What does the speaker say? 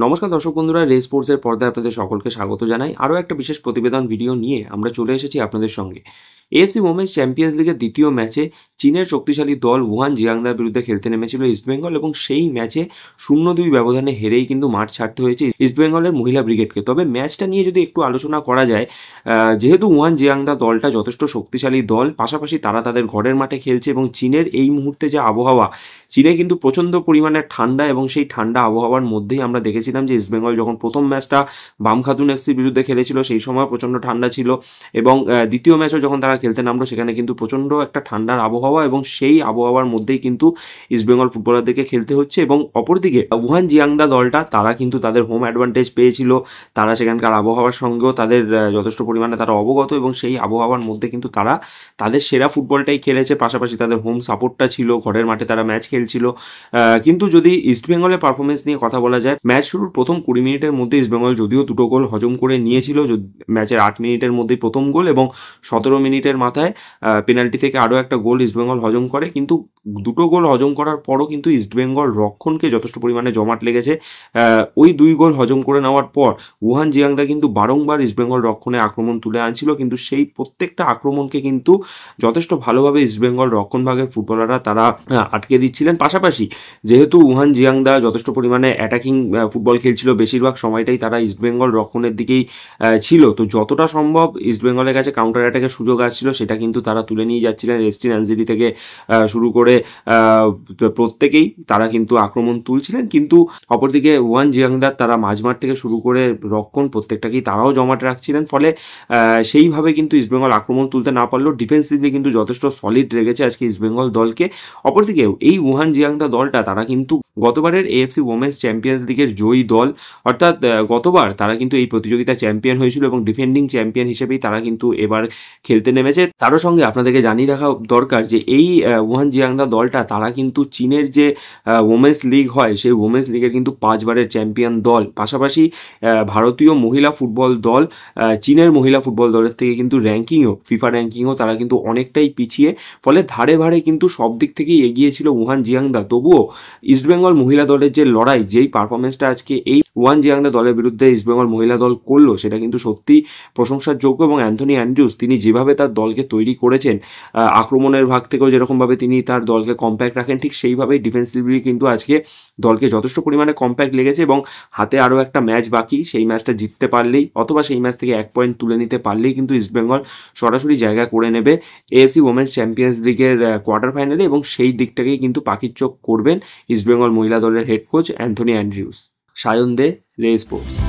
নমস্কার দর্শক বন্ধুরা, রে স্পোর্টসের পর্দায় আপনাদের সকলকে স্বাগত জানাই। আরও একটা বিশেষ প্রতিবেদন ভিডিও নিয়ে আমরা চলে এসেছি আপনাদের সঙ্গে। এএফসি ওমেন্স চ্যাম্পিয়ন্স লিগের দ্বিতীয় ম্যাচে চীনের শক্তিশালী দল উহান জিয়াংদার বিরুদ্ধে খেলতে নেমেছিল ইস্টবেঙ্গল এবং সেই ম্যাচে 0-2 ব্যবধানে হেরেই কিন্তু মাঠ ছাড়তে হয়েছে ইস্টবেঙ্গলের মহিলা ব্রিগেডকে। তবে ম্যাচটা নিয়ে যদি একটু আলোচনা করা যায়, যেহেতু উহান জিয়াংদা দলটা যথেষ্ট শক্তিশালী দল, পাশাপাশি তারা তাদের ঘরের মাঠে খেলছে এবং চীনের এই মুহূর্তে যে আবহাওয়া, চীনে কিন্তু প্রচণ্ড পরিমাণে ঠান্ডা এবং সেই ঠান্ডা আবহাওয়ার মধ্যেই আমরা দেখেছিলাম যে ইস্টবেঙ্গল যখন প্রথম ম্যাচটা বামখাতুন এফসির বিরুদ্ধে খেলেছিল সেই সময় প্রচণ্ড ঠান্ডা ছিল এবং দ্বিতীয় ম্যাচও যখন তারা খেলতে নামলো সেখানে কিন্তু প্রচণ্ড একটা ঠান্ডার আবহাওয়া এবং সেই আবহাওয়ার মধ্যেই কিন্তু ইস্টবেঙ্গল ফুটবলারদেরকে খেলতে হচ্ছে। এবং অপরদিকে উহান জিয়াংদা দলটা তারা কিন্তু তাদের হোম অ্যাডভান্টেজ পেয়েছিল, তারা সেখানকার আবহাওয়ার সঙ্গেও তাদের যথেষ্ট পরিমাণে তারা অবগত এবং সেই আবহাওয়ার মধ্যে কিন্তু তারা তাদের সেরা ফুটবলটাই খেলেছে, পাশাপাশি তাদের হোম সাপোর্টটা ছিল, ঘরের মাঠে তারা ম্যাচ খেলছিল। কিন্তু যদি ইস্টবেঙ্গলের পারফরমেন্স নিয়ে কথা বলা যায়, ম্যাচ শুরুর প্রথম 20 মিনিটের মধ্যে ইস্টবেঙ্গল যদিও 2টো গোল হজম করে নিয়েছিল, ম্যাচের 8 মিনিটের মধ্যেই প্রথম গোল এবং 17 মিনিটের মাথায় পেনাল্টি থেকে আরও একটা গোল ইস্টবেঙ্গল হজম করে। কিন্তু 2টো গোল হজম করার পরও কিন্তু ইস্টবেঙ্গল রক্ষণকে যথেষ্ট পরিমাণে জমাট লেগেছে। ওই 2 গোল হজম করে নেওয়ার পর উহান জিয়াংদা কিন্তু বারংবার ইস্টবেঙ্গল রক্ষণে আক্রমণ তুলে আনছিল, কিন্তু সেই প্রত্যেকটা আক্রমণকে কিন্তু যথেষ্ট ভালোভাবে ইস্টবেঙ্গল রক্ষণভাগের ফুটবলাররা তারা আটকে দিচ্ছিলেন। পাশাপাশি যেহেতু উহান জিয়াংদা যথেষ্ট পরিমাণে অ্যাটাকিং ফুটবল খেলছিল, বেশিরভাগ সময়টাই তারা ইস্টবেঙ্গল রক্ষণের দিকেই ছিল, তো যতটা সম্ভব ইস্টবেঙ্গলের কাছে কাউন্টার অ্যাটাকের সুযোগ আসছিল সেটা কিন্তু তারা তুলে নিয়ে যাচ্ছিলেন। রেস্টিন আনজিরি থেকে শুরু করে প্রত্যেকেই তারা কিন্তু আক্রমণ তুলছিলেন, কিন্তু অপরদিকে উহান জিয়াংদার তারা মাঝমাঠ থেকে শুরু করে রক্ষণ প্রত্যেকটাকেই তারাও জমাট রাখছিলেন। ফলে সেইভাবে কিন্তু ইস্টবেঙ্গল আক্রমণ তুলতে না পারলেও ডিফেন্সিভলি কিন্তু যথেষ্ট সলিড রেখেছে আজকে ইস্টবেঙ্গল দলকে। অপরদিকে এই উহান জিয়াংদা দলটা তারা কিন্তু গতবারের এএফসি ওমেন্স চ্যাম্পিয়ন্স লিগের জয়ী দল, অর্থাৎ গতবার তারা কিন্তু এই প্রতিযোগিতা চ্যাম্পিয়ন হয়েছিল এবং ডিফেন্ডিং চ্যাম্পিয়ন হিসেবেই তারা কিন্তু এবার খেলতে নেমেছে। তারও সঙ্গে আপনাদেরকে জানিয়ে রাখা দরকার যে এই উহান জিয়াংদা দলটা তারা কিন্তু চীনের যে ওমেন্স লিগ হয় সেই ওমেন্স লিগের কিন্তু 5 বারের চ্যাম্পিয়ন দল। পাশাপাশি ভারতীয় মহিলা ফুটবল দল চীনের মহিলা ফুটবল দলের থেকে কিন্তু ফিফা র্যাঙ্কিংও তারা কিন্তু অনেকটাই পিছিয়ে, ফলে ধারে ভারে কিন্তু সব দিক থেকেই এগিয়ে ছিল উহান জিয়াংদা। তবুও ইস্টবেঙ্গল মহিলা দলের যে লড়াই, যেই পারফরমেন্সটা আজকে এই উহান জিয়াংদা দলের বিরুদ্ধে ইস্টবেঙ্গল মহিলা দল করলো সেটা কিন্তু সত্যি প্রশংসার যোগ্য। এবং অ্যান্থনি অ্যান্ড্রিউস তিনি যেভাবে তার দলকে তৈরি করেছেন, আক্রমণের ভাগ থেকেও যেরকমভাবে তিনি তার দলকে কম্প্যাক্ট রাখেন, ঠিক সেইভাবেই ডিফেন্সিভলি কিন্তু আজকে দলকে যথেষ্ট পরিমাণে কম্প্যাক্ট লেগেছে এবং হাতে আরও একটা ম্যাচ বাকি, সেই ম্যাচটা জিততে পারলেই অথবা সেই ম্যাচ থেকে 1 পয়েন্ট তুলে নিতে পারলেই কিন্তু ইস্টবেঙ্গল সরাসরি জায়গা করে নেবে এএফসি ওমেন্স চ্যাম্পিয়ন্স লিগের কোয়ার্টার ফাইনালে এবং সেই দিকটাকেই কিন্তু পাখির চোখ করবেন ইস্টবেঙ্গল মহিলা দলের head coach Anthony Andrews. Sayan Dey, Ray sports.